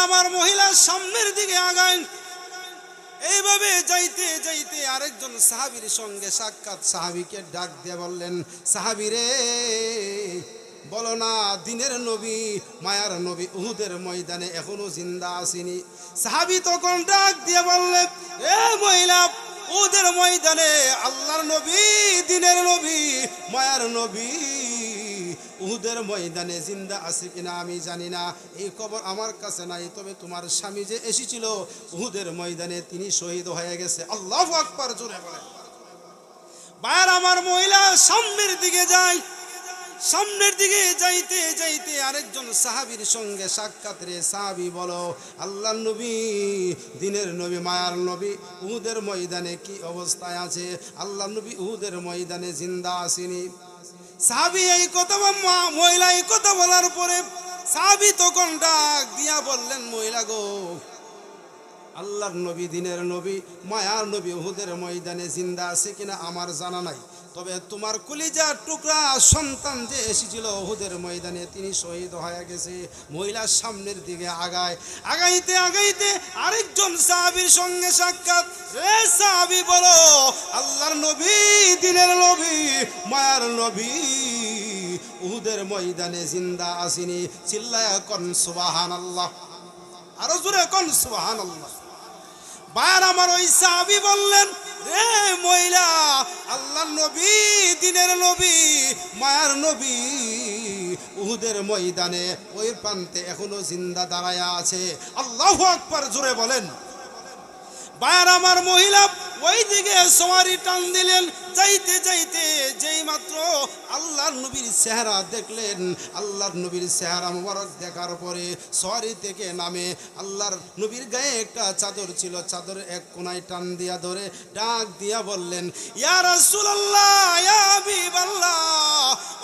আমার মহিলা সামনের দিকে আগায়। এইভাবে যাইতে যাইতে আরেকজন সাহাবীর সঙ্গে সাক্ষাৎ। সাহাবীকে ডাক দিয়ে বললেন, সাহাবী রে, বলো না দিনের নবী মায়ার নবী উহুদের ময়দানে এখনো জিন্দা আসেনি? সাহাবী তখন ডাক দিয়ে বললেন, এ মহিলা, উহুদের ময়দানে আল্লাহর নবী, দিনের নবী, মায়ার নবী উহুদের ময়দানে জিন্দা আছে কিনা আমি জানি না, এই খবর আমার কাছে নাই। তবে তোমার স্বামী যে এসেছিল উহুদের ময়দানে, তিনি শহীদ হয়ে গেছে। আল্লাহু আকবার, জোরে বলেন। ভাইয়ার আমার, মহিলা সামনের দিকে যায়। সামনের দিকে যাইতে যাইতে আরেকজন সাহাবীর সঙ্গে সাক্ষাৎ। রে সাহাবী, বলো আল্লাহর নবী, দিনের নবী, মায়ার নবী উহুদের ময়দানে কি অবস্থায় আছে? আল্লাহর নবী উহুদের ময়দানে জিন্দা আসেনি। সাহাবী এই কথা, মহিলা এই কথা বলার পরে সাহাবী তখন ডাক দিয়া বললেন, মহিলা গো, আল্লাহর নবী, দিনের নবী, মায়ার নবী উহুদের ময়দানে জিন্দা আছে কিনা আমার জানা নাই। তবে তোমার কলিজার টুকরা সন্তান যে এসেছিল উহুদের ময়দানে, তিনি শহীদ হয়ে গেছে। মহিলার সামনের দিকে আগায়। আগাইতে আগাইতে আরেকজন সাহাবীর সঙ্গে সাক্ষাৎ। রে সাহাবী, বলো আল্লাহর নবী, দিনের নবী, মায়ার নবী উহুদের ময়দানে জিন্দা আসেনি? চিল্লায়া কোন সুবহানাল্লাহ, আরো জোরে কোন সুবহানাল্লাহ। ভাইয়ার আমার, ওই সাহাবী বললেন, রে মহিলা, আল্লাহর নবী, দিনের নবী, মায়ার নবী উহুদের ময়দানে ওই প্রান্তে এখনো জিন্দা দাঁড়ায়া আছে। আল্লাহু আকবার, জোরে বলেন। ভাইয়ার আমার, মহিলা ওই দিকে সওয়ারি টান দিলেন। যাইতে যাইতে যেই মাত্র আল্লাহর নবীর চেহারা দেখলেন, আল্লাহর নবীর চেহারা মুবারক দেখার পরে সওয়ারি থেকে নামে। আল্লাহর নবীর গায়ে একটা চাদর ছিল, চাদরের এক কোনায় টান দিয়া ধরে ডাক দিয়া বললেন, ইয়া রাসূলুল্লাহ, ইয়া হাবিবাল্লাহ,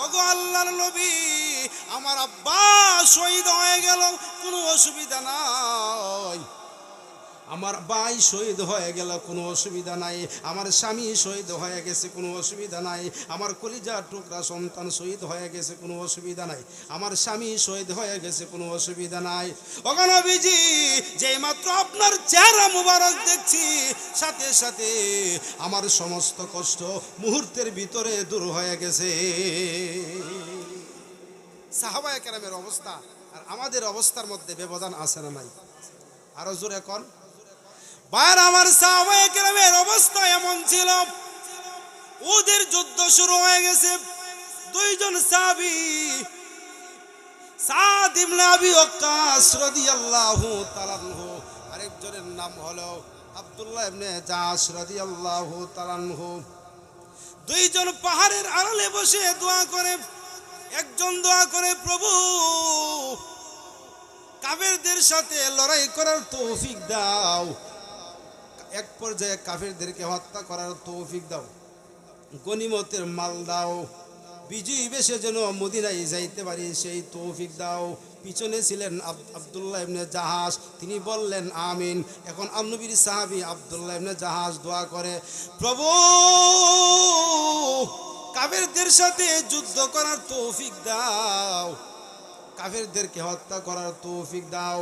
ওগো আল্লাহর নবী, আমার আব্বা শহীদ হয়ে গেল, কোনো অসুবিধা নাই। আমার ভাই শহীদ হয়ে গেল, কোনো অসুবিধা নাই। আমার স্বামী শহীদ হয়ে গেছে, কোনো অসুবিধা নাই। আমার কলিজার টুকরা সন্তান শহীদ হয়ে গেছে, কোনো অসুবিধা নাই। আমার স্বামী শহীদ হয়ে গেছে, কোনো অসুবিধা নাই। ওগো নবীজি, যেই মাত্র আপনার চেহারা মুবারক দেখছি, সাথে সাথে আমার সমস্ত কষ্ট মুহূর্তের ভিতরে দূর হয়ে গেছে। সাহাবায়ে কেরামের অবস্থা আর আমাদের অবস্থার মধ্যে ব্যবধান আছে না নাই? আরো জোরে কোন। ভাইয়ার আমার, সাহাবায়ে কেরামের অবস্থা এমন ছিল, ওদের যুদ্ধ শুরু হয়ে গেছে। দুইজন সাহাবী, সাদ ইবনে আবি ওয়াক্কাস রাদিয়াল্লাহু তাআলা আনহু, আরেকজনের নাম হলো আব্দুল্লাহ ইবনে জাহশ রাদিয়াল্লাহু তাআলা আনহু। দুইজন পাহাড়ের আড়ালে বসে দোয়া করে। একজন দোয়া করে, প্রভু কাফেরদের সাথে লড়াই করার তৌফিক দাও, এক পর্যায়ে কাফেরদেরকে হত্যা করার তৌফিক দাও, গনিমতের মাল দাও, বিজয়ী বেশে যেন মদিনায় যাইতে পারি সেই তৌফিক দাও। পিছনে ছিলেন আব্দুল্লাহ ইবনে জাহাজ, তিনি বললেন আমিন। এখন নবীর সাহাবী আব্দুল্লাহ ইবনে জাহাজ দোয়া করে, প্রভু কাফেরদের সাথে যুদ্ধ করার তৌফিক দাও, কাফেরদেরকে হত্যা করার তৌফিক দাও,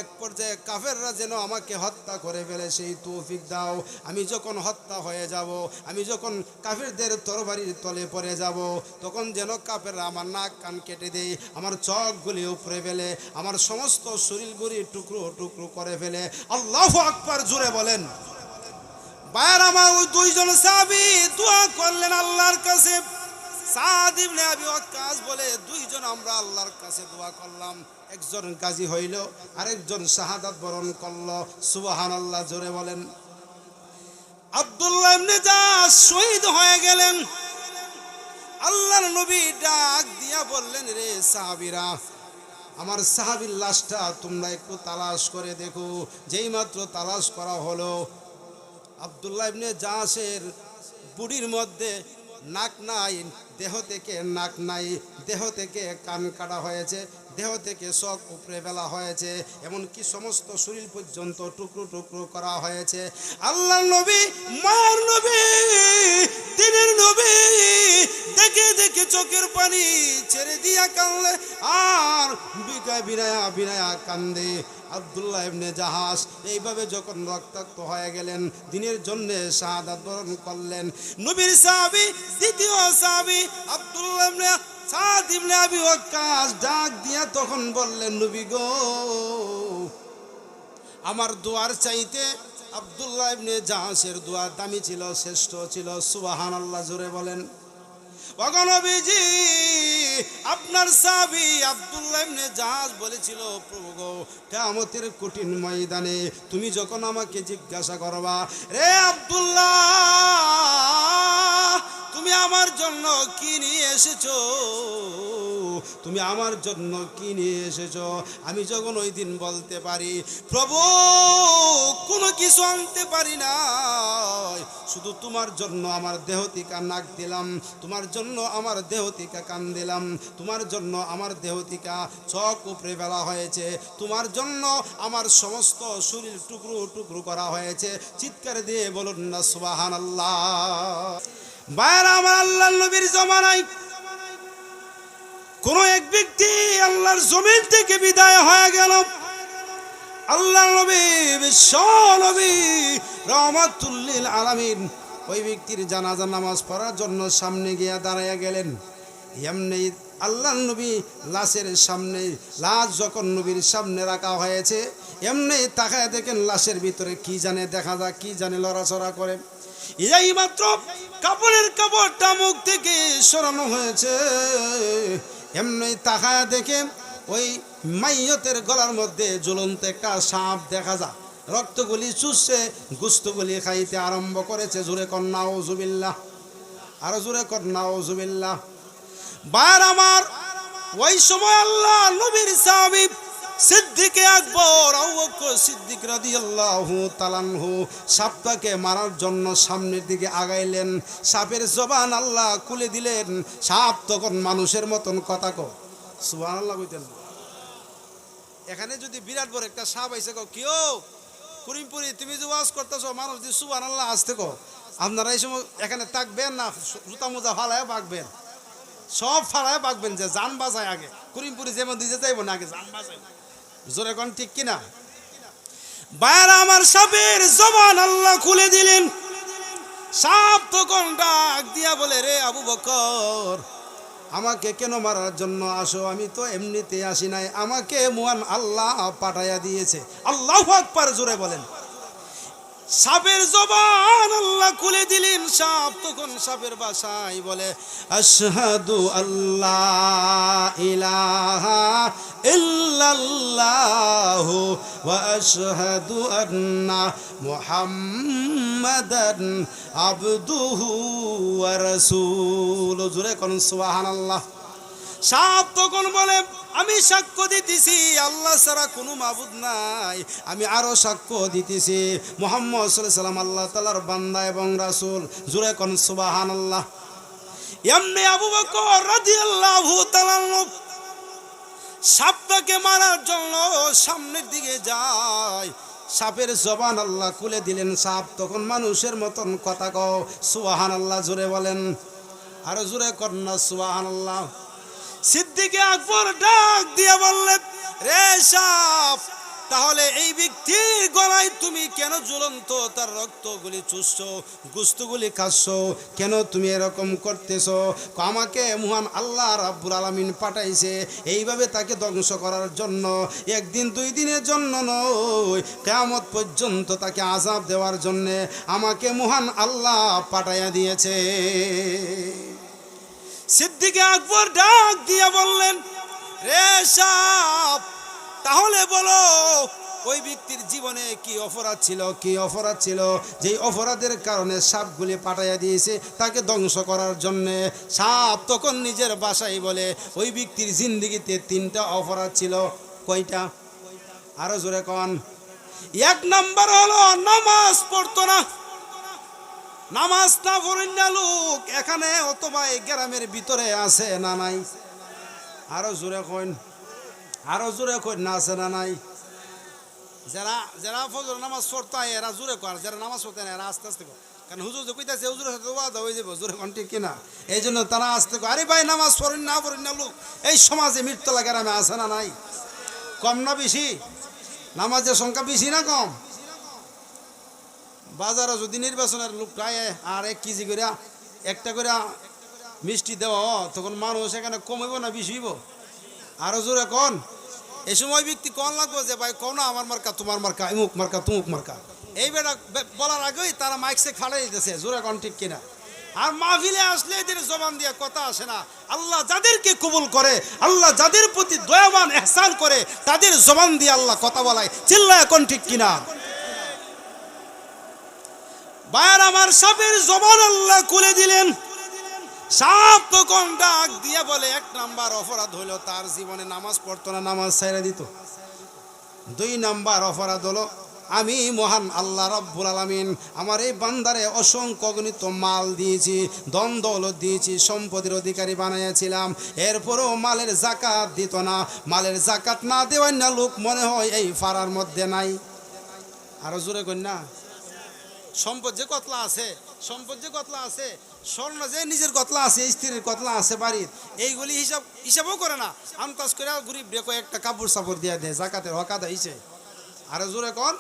এক পর্যায়ে কাফেররা যেন আমাকে হত্যা করে ফেলে সেই তৌফিক দাও। আমি যখন হত্যা হয়ে যাব, আমি যখন কাফেরদের তরবারির তলে পড়ে যাব, তখন যেন কাফেররা আমার নাক কান কেটে দেয়, আমার চোখগুলি উপড়ে ফেলে, আমার সমস্ত শরীরগুলি টুকরো টুকরো করে ফেলে। আল্লাহু আকবার, জোরে বলেন। ভাইয়ার আমার, ওই দুইজন সাহাবী দোয়া করলেন আল্লাহর কাছে। সাদ ইবনে আবি ওয়াক্কাস বলে, দুইজন আমরা আল্লাহর কাছে দোয়া করলাম, একজন গাজী হইল, আরেকজন শাহাদাত বরণ করল। সুবহানাল্লাহ, জোরে বলেন। আব্দুল্লাহ ইবনে জাহশ শহীদ হয়ে গেলেন। আল্লাহর নবী ডাক দিয়া বললেন, রে সাহাবীরা, আমার সাহাবীর লাশটা তোমরা একটু তালাশ করে দেখো। যেই মাত্র তালাশ করা হলো, আব্দুল্লাহ ইবনে জাহশের বুড়ির মধ্যে নাক নাই, দেহ থেকে নাক নাই, দেহ থেকে কান কাটা হয়েছে, দেহ থেকে চোখ উপড়ে ফেলা হয়েছে, এমনকি সমস্ত শরীর পর্যন্ত টুকরো টুকরো করা হয়েছে। আল্লাহর নবী, মায়ের নবী, দিনের নবী দেখে দেখে চোখের পানি ছেড়ে দিয়া কাঁদলে আর বিনায়া বিনায়া কান্দে। আব্দুল্লাহ ইবনে জাহাস এইভাবে যখন রক্তাক্ত হয়ে গেলেন, দিনের জন্য শাহাদাত বরণ করলেন। নবীর সাহাবী, দ্বিতীয় সাহাবী আব্দুল্লাহ ইবনে সাদ ইবনে আবি ওয়াক্কাস ডাক দিয়া তখন বললেন, নবী গো, আমার দোয়ার চাইতে আব্দুল্লাহ ইবনে জাহাসের দোয়া দামি ছিল, শ্রেষ্ঠ ছিল। সুবহানাল্লাহ, জোরে বলেন। ওগো নবীজি, আপনার সাহাবী আব্দুল্লাহ ইবনে জাহাস বলেছিল, প্রভু গো, কিয়ামতের কঠিন ময়দানে তুমি যখন আমাকে জিজ্ঞাসা করবা, রে আব্দুল্লাহ, তুমি আমার জন্য কি নিয়ে এসেছো, তুমি আমার জন্য কি নিয়ে এসেছো, আমি যখন ওই দিন বলতে পারি, প্রভু কোনো কিছু আনতে পারি না, শুধু তোমার জন্য আমার দেহ থেকে নাক দিলাম, তোমার জন্য আমার দেহ থেকে কান দিলাম, তোমার জন্য আমার দেহ থেকে চোখ উপড়ে ফেলা হয়েছে, তোমার জন্য আমার সমস্ত শরীর টুকরো টুকরো করা হয়েছে। চিৎকার দিয়ে বলুন না সুবহানাল্লাহ। বাইরে আমার আল্লাহর নবীর জমানায় কোন এক ব্যক্তি আল্লাহর জমিন থেকে বিদায় হয়ে গেল। আল্লাহর নবী, বিশ্ব নবী, রহমাতুল লিল আলামিন ওই ব্যক্তির জানাজা নামাজ পড়ার জন্য সামনে গিয়ে দাঁড়াইয়া গেলেন। এমনি আল্লাহর নবী লাশের সামনে, লাশ যখন নবীর সামনে রাখা হয়েছে, এমনি তাকায় দেখেন লাশের ভিতরে কি জানে দেখা যায়, কি জানে লড়াচড়া করে। এই মাত্র কাপড়ের কাপড়টা মুখ থেকে সরানো হয়েছে, এমনি তাকায় দেখে ওই মাইয়তের গলার মধ্যে ঝুলন্ত একটা সাপ দেখা যায়। রক্তগুলি চুষছে, গোস্তগুলি খাইতে আরম্ভ করেছে। জোরে কর নাউজুবিল্লাহ, আরো জোরে কর নাউজুবিল্লাহ। বার আমার ওই সময় আল্লাহ নবীর সাহাবী সিদ্দিকে আকবর আবু বকর সিদ্দিক রাদিয়াল্লাহু তাআলা আনহু সাপটাকে মারার জন্য সামনের দিকে আগাইলেন। সাপের জবান আল্লাহ খুলে দিলেন। সাপ তখন মানুষের মতন কথা কয়। সুবহানাল্লাহ কইতেন। এখানে যদি বিরাট বড় একটা সাপ আইছে, কিও করিমপুরি তুমি যে ওয়াজ করতেছো, মানুষ দিয়ে সুবহানাল্লাহ আসতে কো, আপনারা এই সময় এখানে থাকবেন না, জুতা মোজা ফালায় বাঁকবেন, সব ফালায় বাঁকবেন, যে জান বাঁচায় আগে। করিমপুরি যেমন দিতে যাইব না, আগে জান বাঁচাই। জোরে কোন ঠিক কিনা? বাইরে আমার সাপের জবান আল্লাহ খুলে দিলেন। সাপ তখন ডাক দিয়া বলে, রে আবু বকর, আমাকে কেন মারার জন্য আসো? আমি তো এমনিতে আসি নাই, আমাকে মহান আল্লাহ পাঠাইয়া দিয়েছে। আল্লাহু আকবার, জোরে বলেন। সাপের জবান আল্লাহ খুলে দিলেন। সাপ তখন সাপের ভাষায় বলে, আশহাদু আল্লাহ ইলাহা ইল্লাল্লাহু ওয়া আশহাদু আন্না মুহাম্মাদান আবদুহু ওয়া রাসূলুহু। জোরে কোন সুবহানাল্লাহ। সাপ তখন বলে, আমি সাক্ষ্য দিতেছি আল্লাহ ছাড়া কোনো মাবুদ নাই, আমি আরো সাক্ষ্য দিতেছি মুহাম্মদ সাল্লাল্লাহু আলাইহি ওয়াসাল্লাম আল্লাহ তাআলার বান্দা এবং রাসূল। জোরে কোন সুবহানাল্লাহ। এমনি আবু বকর রাদিয়াল্লাহু তাআলা সাপটাকে মারার জন্য সামনের দিকে যায়। সাপের জবান আল্লাহ খুলে দিলেন। সাপ তখন মানুষের মতন কথা কও। সুবহানাল্লাহ, জোরে বলেন, আরো জোরে কর না সুবহানাল্লাহ। সিদ্দিকে আকবর ডাক দিয়ে বললেন, রে সাপ, তাহলে এই ব্যক্তির গলায় তুমি কেন ঝুলন্ত তার রক্তগুলি চুষছো, গোস্তগুলি খাচ্ছো, কেন তুমি এরকম করতেছো? আমাকে মহান আল্লাহ রাব্বুল আলামিন পাঠাইছে এইভাবে তাকে ধ্বংস করার জন্য, একদিন দুই দিনের জন্য নয়, কিয়ামত পর্যন্ত তাকে আযাব দেওয়ার জন্য আমাকে মহান আল্লাহ পাঠাইয়া দিয়েছে। সিদ্দিকে আকবর ডাক দিয়া বললেন, রে সাপ, তাহলে বলো ওই ব্যক্তির জীবনে কি অপরাধ ছিল, কি অপরাধ ছিল যেই অপরাধের কারণে সাপগুলি পাঠাইয়া দিয়েছে তাকে ধ্বংস করার জন্যে? সাপ তখন নিজের ভাষায় বলে, ওই ব্যক্তির জিন্দেগিতে 3টা অপরাধ ছিল। কয়টা? আরো জোরে কন। 1 নাম্বার হলো নামাজ পড়তো না। নামাজ না পড়েন না লোক এখানে অথবা এই গ্রামের ভিতরে আছে না নাই? আরো জোরে কইন। আরো জোরে কই না আছে না নাই? যারা যারা ফজর নামাজ পড়তে হয় এরা জোরে কর, যারা নামাজ পড়তে না এরা আস্তে আস্তে কর। কারণ হুজুর যে কইতাছে হুজুরের সাথে ওয়াদা হয়ে যাবে, জোরে কোন ঠিক কিনা? এই জন্য তারা আস্তে কর। আরে ভাই নামাজ পড়েন না লোক এই সমাজে মৃত্যু লাগার আমি আছে না নাই? কম না বেশি? নামাজের সংখ্যা বেশি না কম? বাজারে যদি নির্বাচনের লোক প্রায় আর 1 কেজি করে একটা করে মিষ্টি দেওয়া, তখন মানুষ এখানে কমইব না বেশি হইব? আরো জোরে কোন। এই সময় ব্যক্তি কোন লাগবো যে ভাই কোন না আমার মার্কা তোমার মার্কা ইমুক মার্কা তুমুক মার্কা, এই বেটা বলার আগেই তারা মাইক সে ফাড়াই দিতেছে, জোরে কোন ঠিক কিনা? আর মাহফিলে আসলে এদের জবান দিয়ে কথা আসে না। আল্লাহ যাদেরকে কবুল করে, আল্লাহ যাদের প্রতি দয়াবান ইহসান করে, তাদের জবান দিয়ে আল্লাহ কথা বলায়, চিল্লায় কোন ঠিক কিনা? ভাইয়ার আমার সাপের জবান আল্লাহ খুলে দিলেন। সাপ তখন ডাক দিয়ে বলে, 1 নাম্বার অপরাধ হলো তার জীবনে নামাজ পড়তো না, নামাজ ছেড়ে দিত। 2 নাম্বার অপরাধ হলো আমি মহান আল্লাহ রাব্বুল আলামিন আমার এই বান্দারে অসংখ্য গণিত মাল দিয়েছি, ধন দৌলত দিয়েছি, সম্পদের অধিকারী বানাইয়াছিলাম, এরপরও মালের যাকাত দিত না। মালের যাকাত না দেওয়ার না লোক মনে হয় এই ফাড়ার মধ্যে নাই। আরো জোরে কই না? সম্পদ যে কতলা আছে, সম্পদ যে কতলা আছে, স্বর্ণ যে নিজের কতলা আছে, স্ত্রীর কতলা আছে বাড়ির, এইগুলি হিসাবও করে না। আন্তাজ করে গরিব রে কয়েকটা কাপড় সাপড় দিয়ে দেয়, জাকাতের হক আদায় হইছে। আরো জোরে কর।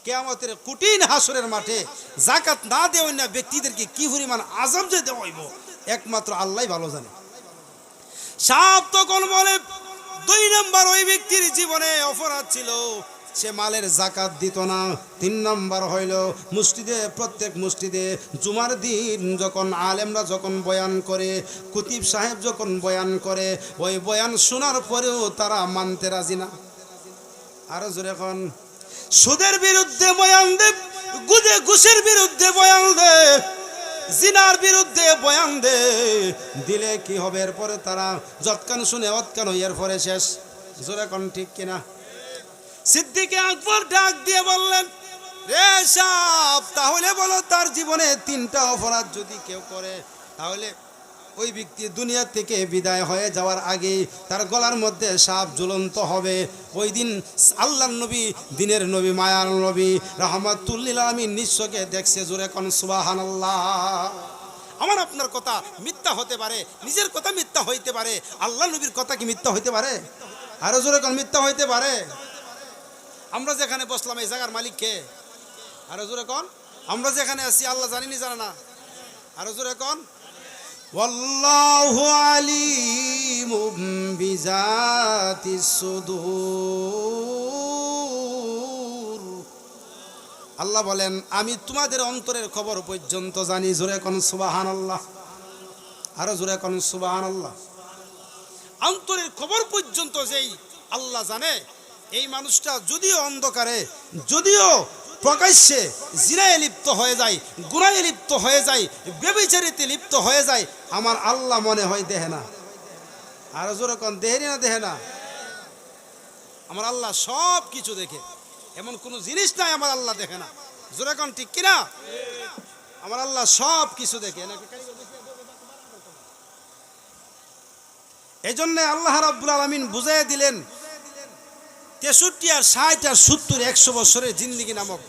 কিয়ামতের কঠিন হাসরের মাঠে যাকাত না দেওয়া না ব্যক্তিদেরকে কি পরিমাণ আযাব যে দেওয়া হইব একমাত্র আল্লাহই ভালো জানে। সাপ তখন বলে, 2 নাম্বার ওই ব্যক্তির জীবনে অপরাধ ছিল সে মালের যাকাত দিত না। 3 নাম্বার হইল মসজিদে, প্রত্যেক মসজিদে জুমার দিন যখন আলেমরা যখন বয়ান করে, খতিব সাহেব যখন বয়ান করে, ওই বয়ান শোনার পরেও তারা মানতে রাজি না। আরো জোরে এখন। সুদের বিরুদ্ধে বয়ান দে, ঘুষের বিরুদ্ধে বয়ান দে, জিনার বিরুদ্ধে বয়ান দে, দিলে কি হবে? এরপরে তারা যৎকান শুনে অৎকান এর পরে শেষ। জোরে কোন ঠিক কিনা? সিদ্দিকে আকবর ডাক দিয়ে বললেন, রে সাপ, তাহলে বলো তার জীবনে 3টা অপরাধ যদি কেউ করে, তাহলে ওই ব্যক্তি দুনিয়া থেকে বিদায় হয়ে যাওয়ার আগে তার গলার মধ্যে সাপ ঝুলন্ত হবে। ওই দিন আল্লাহর নবী, দিনের নবী, মায়ার নবী রাহমাতুল লিল আলামিন নিঃস্বকে দেখছে। জোরে কোন সুবহানাল্লাহ। আমার আপনার কথা মিথ্যা হতে পারে, নিজের কথা মিথ্যা হইতে পারে, আল্লাহ নবীর কথা কি মিথ্যা হইতে পারে? আরো জোরে কোন মিথ্যা হইতে পারে? আমরা যেখানে বসলাম এই জায়গার মালিক কে? আরো জোরে কোন। আমরা যেখানে আছি আল্লাহ জানেনি জানে না? আরো জোরে কোন। ওয়াল্লাহু আলিমুম বিজাতিস সুদূর। আল্লাহ বলেন, আমি তোমাদের অন্তরের খবর পর্যন্ত জানি। জোরে কোন সুবহানাল্লাহ। আরো জোরে কোন সুবহানাল্লাহ। অন্তরের খবর পর্যন্ত যেই আল্লাহ জানে, এই মানুষটা যদিও অন্ধকারে, যদিও প্রকাশ্যে জিনায় লিপ্ত হয়ে যায়, গুনাহে লিপ্ত হয়ে যায়, ব্যভিচারিতে লিপ্ত হয়ে যায়, আমার আল্লাহ মনে হয় দেখে না। আর জোরে কোন দেখেনি না? দেখে না? আমার আল্লাহ সব কিছু দেখে, এমন কোনো জিনিস নাই আমার আল্লাহ দেখে না। জোরে কোন ঠিক কিনা? আমার আল্লাহ সব কিছু দেখে। এই জন্য আল্লাহ রাব্বুল আলামিন বুঝাই দিলেন, 63 আর 60 আর 70 100 বছরের জিন্দেগি নামক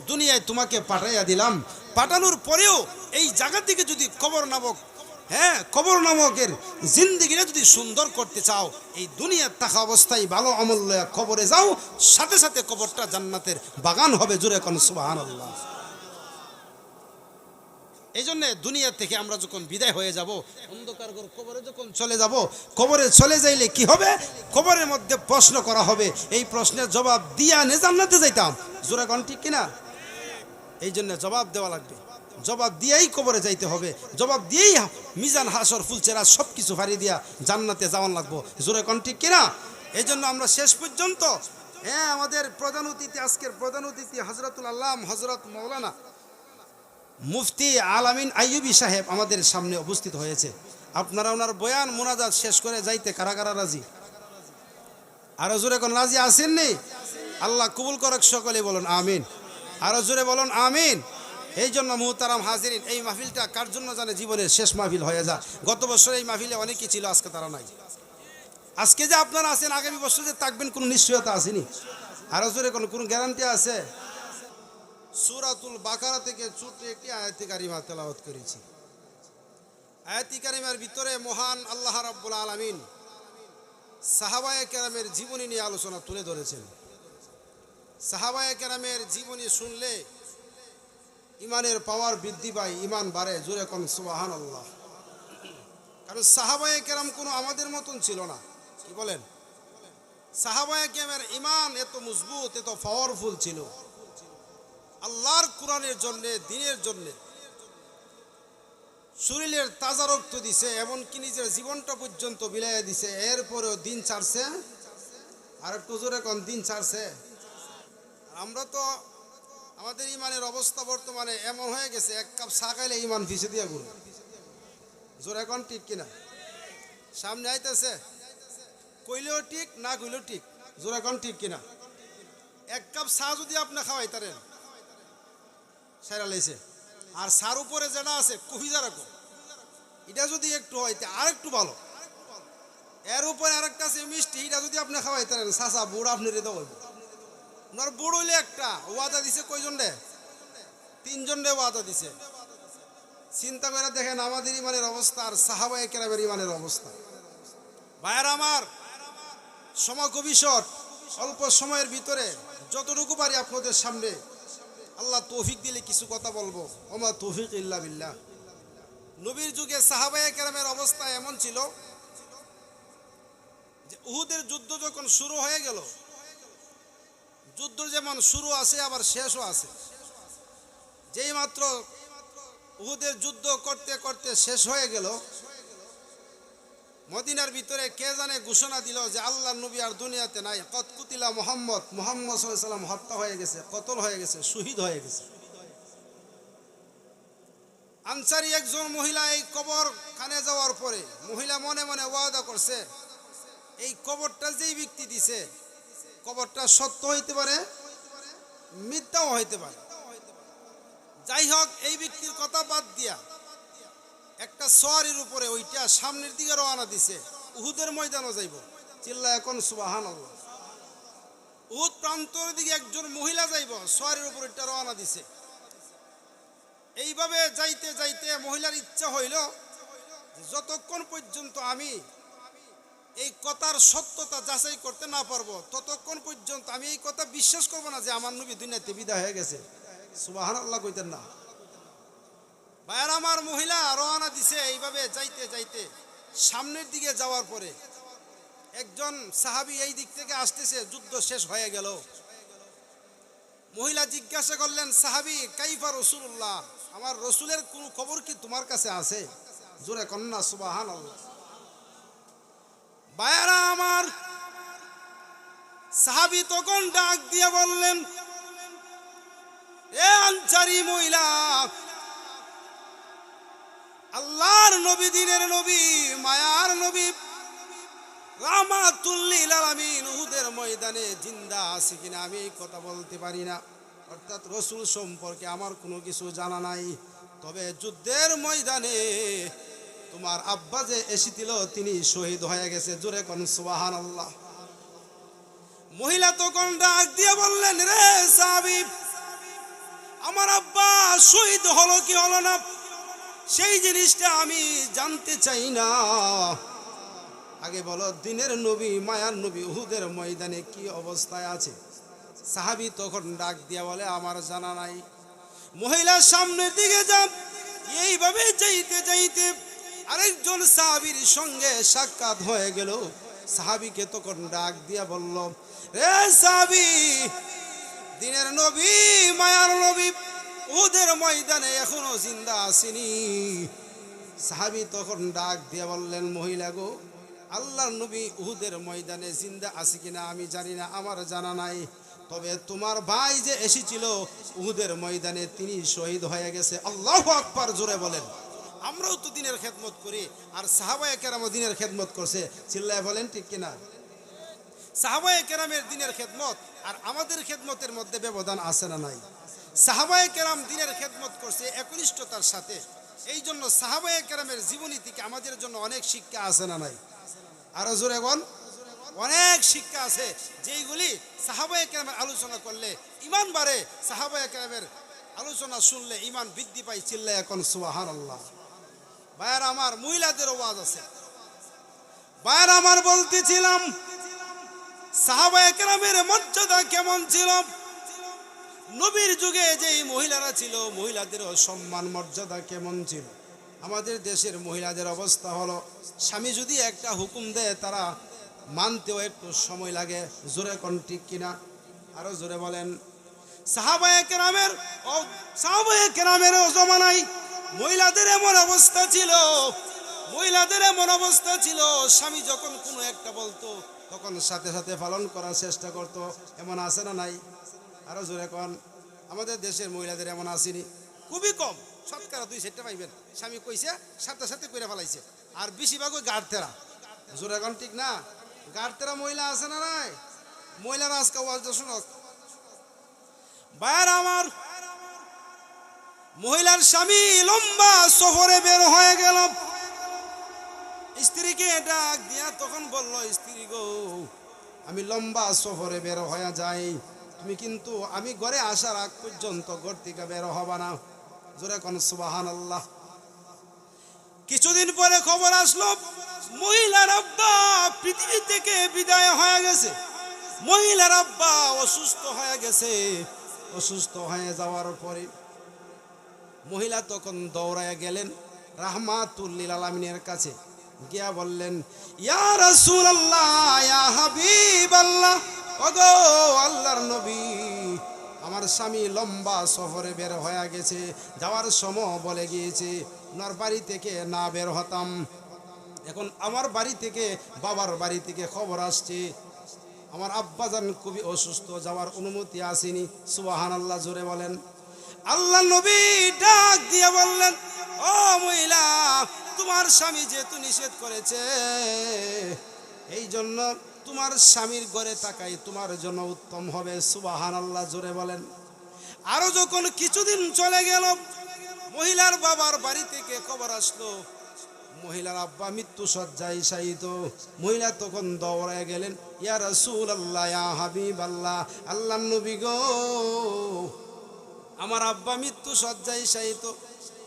দুনিয়ায় তোমাকে পাঠাইয়া দিলাম। পাঠানোর পরেও এই জায়গা থেকে যদি কবর নামক, কবর নামকের জিন্দেগিটা যদি সুন্দর করতে চাও, এই দুনিয়ার থাকা অবস্থায় ভালো আমল লয়া কবরে যাও, সাথে সাথে কবরটা জান্নাতের বাগান হবে। জোরে কোন সুবহানাল্লাহ। এই জন্য দুনিয়া থেকে আমরা যখন বিদায় হয়ে যাব, অন্ধকার কবরে যখন চলে যাব, কবরে চলে যাইলে কি হবে? কবরের মধ্যে প্রশ্ন করা হবে, এই প্রশ্নের জবাব দিয়া নে জান্নাতে যাইতাম। জোরে কোন ঠিক কিনা? এই জন্য জবাব দেওয়া লাগবে, জবাব দিয়েই কবরে যাইতে হবে, জবাব দিয়েই মিজান হাসর ফুলচেরা সব কিছু ফাড়ি দিয়া জান্নাতে যাওয়ান লাগবো। জোরে কোন ঠিক কিনা? এই জন্য আমরা শেষ পর্যন্ত আমাদের প্রধান অতিথি, আজকের প্রধান অতিথি হযরতুল আল্লাম হযরত মাওলানা মুফতি আলামিন আইয়ুবী সাহেব আমাদের সামনে উপস্থিত হয়েছে। আপনারা ওনার বয়ান মোনাজাত শেষ করে যাইতে কারা কারা রাজি? আরো জোরে কোন রাজি আসেননি? আল্লাহ কবুল করুক, সকলে বলুন আমিন। আরো জোরে বলুন আমিন। এই জন্য মুহতারাম হাজিরিন, এই মাহফিলটা কার জন্য জানে? জীবনের শেষ মাহফিল হয়ে যায়। গত বছর এই মাহফিলে অনেকেই ছিল, আজকে তারা নাই। আজকে যে আপনারা আছেন আগামী বছর যে থাকবেন কোনো নিশ্চয়তা আসেনি? আরো জোরে কোনো গ্যারান্টি আছে? সূরাতুল বাকারা থেকে ছোট্ট একটি আয়াতে কারিমা তেলাওয়াত করেছি। আয়াতে কারিমার ভিতরে মহান আল্লাহ রাব্বুল আলামিন সাহাবায়ে কেরামের জীবনী নিয়ে আলোচনা তুলে ধরেছেন। সাহাবায়ে কেরামের জীবনী শুনলে ইমানের পাওয়ার বৃদ্ধি পায়, ইমান বাড়ে। জোরে কোন সুবহানাল্লাহ। কারণ সাহাবায়ে কেরাম কোনো আমাদের মতন ছিল না। কি বলেন? সাহাবায়ে কেরামের ইমান এত মজবুত, এত পাওয়ারফুল ছিল। আল্লাহর কোরআনের জন্য, দ্বীনের জন্য শরীরের তাজা রক্ত দিছে, এমনকি নিজের জীবনটা পর্যন্ত বিলাইয়া দিছে। এরপরেও দিন ছাড়ছে। আর একটু জোরে কোন দিন ছাড়ছে। আমরা তো আমাদের ইমানের অবস্থা বর্তমানে এমন হয়ে গেছে, এক কাপ চা খাইলে ইমান ভিসে দিয়া গুলো। জোরে কোন ঠিক কিনা? সামনে আইতেছে, কইলেও ঠিক, না কইলেও ঠিক। জোরে কোন ঠিক কিনা? এক কাপ চা যদি আপনি খাওয়াই তারেন সেরা লাইছে, আর সার উপরে যেটা আছে কফিজা রাখো, এটা যদি একটু হইতে আর একটু ভালো। এর উপরে আরেকটা আছে মিষ্টি, এটা যদি আপনি খাওয়াইতেন চাচা বুড় আপনি রেদা হইব। ওনার বুড় হইলে একটা ওয়াদা দিছে, কয়জন রে? 3 জন রে ওয়াদা দিছে। চিন্তা করে দেখেন আমাদের ইমানের অবস্থা আর সাহাবায়ে কেরামের ইমানের অবস্থা। ভাইয়েরা আমার, সময় খুবই শর্ট, অল্প সময়ের ভিতরে যতটুকু পারি আপনাদের সামনে আল্লাহ তৌফিক দিলে কিছু কথা বলবো। ওমা তৌফিক ইল্লা বিল্লাহ। নবীর যুগে সাহাবায়ে কেরামের অবস্থা এমন ছিল যে উহুদের যুদ্ধ যখন শুরু হয়ে গেল, যুদ্ধ যেমন শুরু আছে আবার শেষও আছে। যেই মাত্র উহুদের যুদ্ধ করতে করতে শেষ হয়ে গেল, মদিনার ভিতরে কে জানে ঘোষণা দিল যে আল্লাহর নবী আর দুনিয়াতে নাই। কত কুতিলা মুহাম্মদ, মুহাম্মদ সাল্লাল্লাহু আলাইহি ওয়াসাল্লাম হত্যা হয়ে গেছে, কতল হয়ে গেছে, শহীদ হয়ে গেছে। আনসারী একজন মহিলা এই কবর খানে যাওয়ার পরে মহিলা মনে মনে ওয়াদা করছে, এই কবরটা যেই ব্যক্তি দিছে কবরটা সত্য হইতে পারে, মিথ্যাও হইতে পারে। যাই হোক, এই ব্যক্তির কথা বাদ দিয়া একটা সওয়ারির উপরে ওইটা সামনের দিকে রওনা দিছে, উহুদের ময়দানে যাইব। চিল্লা এখন সুবহানাল্লাহ। উহুদ প্রান্তর দিকে একজন মহিলা যাইব, সওয়ারির উপর ওইটা রওনা দিছে। এইভাবে যাইতে যাইতে মহিলার ইচ্ছা হইল যতক্ষণ পর্যন্ত আমি এই কথার সত্যতা যাচাই করতে না পারবো ততক্ষণ পর্যন্ত আমি এই কথা বিশ্বাস করব না যে আমার নবী দুনিয়াতে বিদায় হয়ে গেছে। সুবহানাল্লাহ কইতেন না? ভাইয়ার আমার, মহিলা রওনা দিছে। এইভাবে যাইতে যাইতে সামনের দিকে যাওয়ার পরে একজন সাহাবী এই দিক থেকে আসতেছে, যুদ্ধ শেষ হয়ে গেল। মহিলা জিজ্ঞাসা করলেন, সাহাবী কাইফা রাসূলুল্লাহ, আমার রসুলের কোন খবর কি তোমার কাছে আছে? জোরে কন্যা সুবহানাল্লাহ। ভাইয়ারা আমার, সাহাবী তখন ডাক দিয়ে বললেন, এ আনসারী মহিলা, আল্লাহর নবী, দ্বীনের নবী, মায়ার নবী, রাহমাতুল লিল আলামিন উহুদের ময়দানে জিন্দা আছে কিনা আমি এই কথা বলতে পারি না। অর্থাৎ রসুল সম্পর্কে আমার কোনো কিছু জানা নাই। তবে যুদ্ধের ময়দানে তোমার আব্বা যে এসেছিল তিনি শহীদ হয়ে গেছে। জোরে কোন সুবহানাল্লাহ। মহিলা তখন ডাক দিয়ে বললেন, রে সাহাবী, আমার আব্বা শহীদ হলো কি হলো না সেই জিনিসটা আমি জানতে চাই না। আগে বলো, দ্বীনের নবী, মায়ার নবী উহুদের ময়দানে কি অবস্থায় আছে? সাহাবী তখন ডাক দিয়া বলে, আমার জানা নাই। মহিলার সামনের দিকে যান। এইভাবে যাইতে যাইতে আরেকজন সাহাবীর সঙ্গে সাক্ষাৎ হয়ে গেল। সাহাবীকে তখন ডাক দিয়া বলল, রে সাহাবী, দ্বীনের নবী, মায়ার নবী উহুদের ময়দানে এখনো জিন্দা আসেনি। সাহাবী তখন ডাক দিয়া বললেন, মহিলা গো, আল্লাহর নবী উহুদের ময়দানে জিন্দা আছে কিনা আমি জানি না, আমার জানা নাই। তবে তোমার ভাই যে এসেছিল উহুদের ময়দানে তিনি শহীদ হয়ে গেছে। আল্লাহু আকবার, জোরে বলেন। আমরাও তো দ্বীনের খেদমত করি, আর সাহাবায়ে কেরাম দ্বীনের খেদমত করছে। চিল্লায় বলেন ঠিক কিনা? সাহাবায়ে কেরামের দ্বীনের খেদমত আর আমাদের খেদমতের মধ্যে ব্যবধান আছে না নাই? সাহাবায়ে কেরাম দ্বীনের খেদমত করছে একনিষ্ঠতার সাথে। এই জন্য সাহাবায়ে কেরামের জীবনী থেকে আমাদের জন্য অনেক শিক্ষা আছে না নাই? আরো জোরে বল। অনেক শিক্ষা আছে যেইগুলি সাহাবায়ে কেরামের আলোচনা করলে ঈমান বাড়ে, সাহাবায়ে কেরামের আলোচনা শুনলে ঈমান বৃদ্ধি পায়। চিল্লায় এখন সুবহানাল্লাহ। ভাইয়ার আমার, মহিলাদের ওয়াজ আছে। ভাইয়ার আমার, বলতেছিলাম সাহাবায়ে কেরামের মর্যাদা কেমন ছিল। নবীর যুগে যেই মহিলারা ছিল, মহিলাদেরও সম্মান মর্যাদা কেমন ছিল। আমাদের দেশের মহিলাদের অবস্থা হলো, স্বামী যদি একটা হুকুম দেয় তারা মানতেও একটু সময় লাগে। জোরে কোন ঠিক কিনা? আরো জোরে বলেন। সাহাবায়ে কেরামের জমানায় মহিলাদের এমন অবস্থা ছিল, মহিলাদের এমন অবস্থা ছিল, স্বামী যখন কোনো একটা বলতো তখন সাথে সাথে পালন করার চেষ্টা করতো। এমন আছে না নাই? আরো জোরে কোন। আমাদের দেশের মহিলাদের এমন আসেনি, খুবই কম, শতকরা 2-4টা পাইবেন স্বামী কইছে সাথে সাথে কইরা ফেলাইছে। আর বেশিরভাগ ওই গাড়তেরা। জোরে কোন ঠিক না? গাড়তেরা মহিলা আছে না নাই? মহিলারা আজকে ওয়াজটা শুনক। ভাইয়ার আমার, মহিলার স্বামী লম্বা সফরে বের হয়ে গেল, স্ত্রীকে ডাক দিয়া তখন বলল, স্ত্রী গো, আমি লম্বা সফরে বের হয়ে যাই, তুমি কিন্তু আমি ঘরে আসার আগ পর্যন্ত ঘর থেকে বের হবা না। জোরে কোন সুবহানাল্লাহ। কিছুদিন পরে খবর আসলো মহিলার আব্বা পৃথিবী থেকে বিদায় হয়ে গেছে। মহিলার আব্বা অসুস্থ হয়ে গেছে। অসুস্থ হয়ে যাওয়ার পরে মহিলা তখন দৌড়ায় গেলেন রাহমাতুল লিল আলামিনের কাছে, গিয়া বললেন, ইয়া রাসূলুল্লাহ, ইয়া হাবিবাল্লাহ, ওগো আল্লাহর নবী, আমার স্বামী লম্বা সফরে বের হয়ে গেছে, যাওয়ার সময় বলে গিয়েছে ওনার বাড়ি থেকে না বের হতাম। এখন আমার বাড়ি থেকে, বাবার বাড়ি থেকে খবর আসছে আমার আব্বাজান খুবই অসুস্থ, যাওয়ার অনুমতি আসেনি। সুবহানাল্লাহ, জোরে বলেন। আল্লাহ নবী ডাক দিয়ে বললেন, ও মহিলা, তোমার স্বামী যেহেতু নিষেধ করেছে, এই জন্য তোমার স্বামীর ঘরে থাকাই তোমার জন্য উত্তম হবে। সুবহানাল্লাহ, জোরে বলেন। আরো যখন কিছুদিন চলে গেল, মহিলার বাবার বাড়ি থেকে খবর আসলো মহিলার আব্বা মৃত্যু শয্যায় শায়িত। মহিলা তখন দৌড়ায় গেলেন, ইয়া রাসূলুল্লাহ, ইয়া হাবিবাল্লাহ, আল্লাহর নবী গো, আমার আব্বা মৃত্যু শয্যায় শায়িত,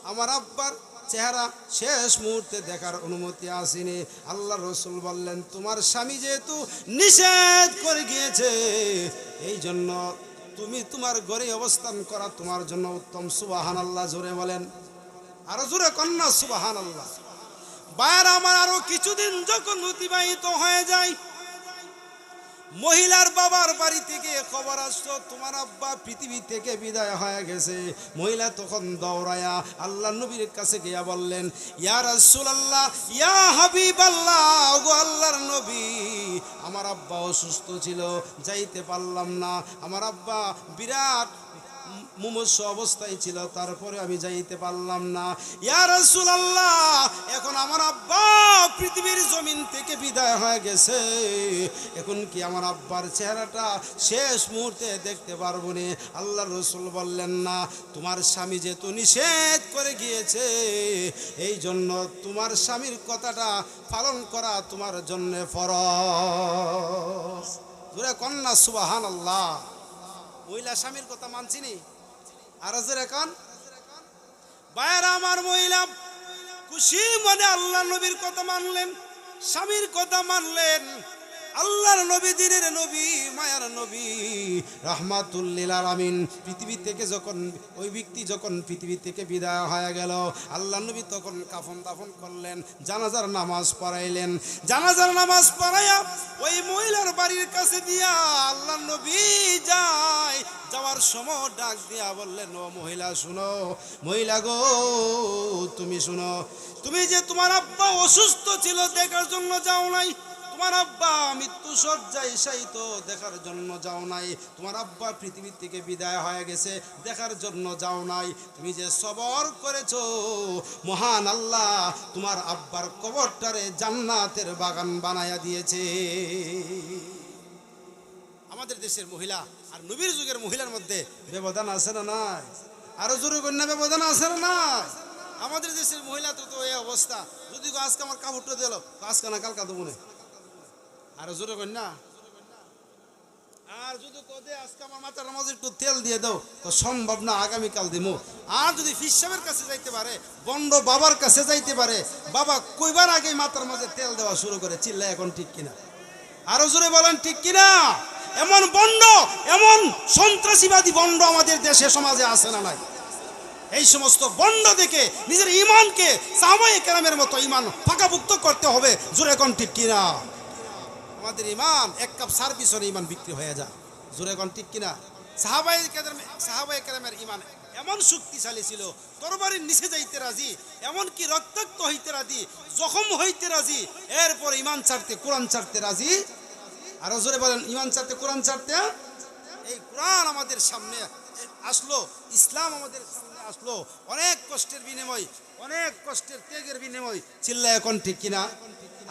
আমার আব্বার চেহারা শেষ মুহূর্তে দেখার অনুমতি আসেনি। আল্লাহ রসুল বললেন, তোমার স্বামী যেহেতু নিষেধ করে গিয়েছে, এই জন্য তুমি তোমার ঘরে অবস্থান করা তোমার জন্য উত্তম। সুবহানাল্লাহ, জোরে বলেন। আরো জোরে কন্যা সুবহানাল্লাহ। ভাইয়ার আমার, আরো কিছুদিন যখন অতিবাহিত হয়ে যায়, মহিলার বাবার বাড়ি থেকে খবর আসলো তোমার আব্বা পৃথিবী থেকে বিদায় হয়ে গেছে। মহিলা তখন দৌড়ায়া আল্লাহ নবীর কাছে গিয়া বললেন, ইয়া রাসূলুল্লাহ, ইয়া হাবিবাল্লাহ, ওগো আল্লাহর নবী, আমার আব্বা অসুস্থ ছিল, যাইতে পারলাম না, আমার আব্বা বিরাট মুমূর্ষ অবস্থায় ছিল, তারপরে আমি যাইতে পারলাম না। ইয়া রাসূলুল্লাহ, এখন আমার আব্বা পৃথিবীর জমিন থেকে বিদায় হয়ে গেছে, এখন কি আমার আব্বার চেহারাটা শেষ মুহূর্তে দেখতে পারবো না? আল্লাহ রসুল বললেন, না, তোমার স্বামী যেহেতু নিষেধ করে গিয়েছে, এই জন্য তোমার স্বামীর কথাটা পালন করা তোমার জন্য ফরজ। জোরে কন্যা সুবহানাল্লাহ। মহিলা স্বামীর কথা মানছিনি? আর জোরে কান। ভাইয়ারা আমার, মহিলা খুশি মনে আল্লাহ নবীর কথা মানলেন, স্বামীর কথা মানলেন। আল্লাহর নবী, দিনের নবী, মায়ার নবী, রাহমাতুল লিল আলামিন পৃথিবী থেকে যখন, ওই ব্যক্তি যখন পৃথিবী থেকে বিদায় হয়ে গেল, আল্লাহ নবী তখন কাফন দাফন করলেন, জানাজার নামাজ পড়াইলেন। জানাজার নামাজ পড়াইয়া ওই মহিলার বাড়ির কাছে দিয়া আল্লাহ নবী যায়, যাওয়ার সময় ডাক দিয়া বললেন, ও মহিলা শুনো, মহিলা গো, তুমি শুনো, তুমি যে তোমার আব্বা অসুস্থ ছিল দেখার জন্য যাও নাই, তোমার আব্বা মৃত্যু শয্যায় শায়িত দেখার জন্য যাও নাই, তোমার আব্বা পৃথিবী থেকে বিদায় হয়ে গেছে দেখার জন্য যাও নাই, তুমি যে সবর করেছো, মহান আল্লাহ তোমার আব্বার কবরটারে জান্নাতের বাগান বানায়া দিয়েছে। আমাদের দেশের মহিলা আর নবীর যুগের মহিলার মধ্যে ব্যবধান আছে না নাই? আরো জোরে কন্যা ব্যবধান আছে না নাই? আমাদের দেশের মহিলা তো এই অবস্থা, যদি আজকে আমার কাপড়টা দিল, আজকে না কালকা দেবো না। আর জোরে কই না। আর যদি কোদে আজকে আমার মাথার মাঝে একটু তেল দিয়ে দাও তো সম্ভব না, আগামীকাল দিমু। আর যদি ফির সাহেবের কাছে যাইতে পারে, বন্ড বাবার কাছে যাইতে পারে, বাবা কইবার আগে মাথার মাঝে তেল দেওয়া শুরু করে, চিল্লা এখন ঠিক কিনা? আরো জোরে বলেন ঠিক কিনা? এমন বন্ড, এমন সন্ত্রাসীবাদী বন্ড আমাদের দেশে সমাজে আছে না নাই? এই সমস্ত বন্ড দেখে নিজের ইমানকে সাহাবায়ে কেরামের মতো ইমান পাকাপুক্ত করতে হবে। জোরে কোন ঠিক কিনা? আমাদের ইমান এক কাপ সার্ভিসের ইমান বিক্রি হয়ে যায়। জোরে কোন ঠিক কিনা? সাহাবায়ে কেরামের ইমান এমন শক্তিশালী ছিল, তরবারির নিচে যাইতে রাজি, এমনকি রক্তাক্ত হইতে রাজি, জখম হইতে রাজি, এরপর ইমান ছাড়তে, কোরআন ছাড়তে রাজি। আরো জোরে বলেন, ইমান ছাড়তে, কোরআন ছাড়তে। এই কোরআন আমাদের সামনে আসলো, ইসলাম আমাদের সামনে আসলো অনেক কষ্টের বিনিময়, অনেক কষ্টের ত্যাগের বিনিময়। চিল্লা এখন ঠিক কিনা?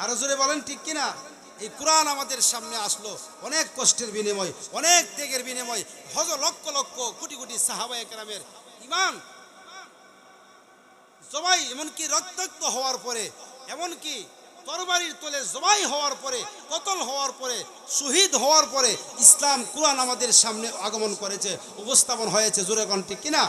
আরো জোরে বলেন ঠিক কিনা? এই কোরআন আমাদের সামনে আসলো অনেক কষ্টের বিনিময়, অনেক ত্যাগের বিনিময়। লক্ষ লক্ষ কোটি কোটি সাহাবায়ে কেরামের ইমান জবাই, এমনকি রক্তাক্ত হওয়ার পরে, এমনকি তরবারির তলে জবাই হওয়ার পরে, কতল হওয়ার পরে, শহীদ হওয়ার পরে ইসলাম কোরআন আমাদের সামনে আগমন করেছে, উপস্থাপন হয়েছে। জোরে কোন ঠিক কিনা?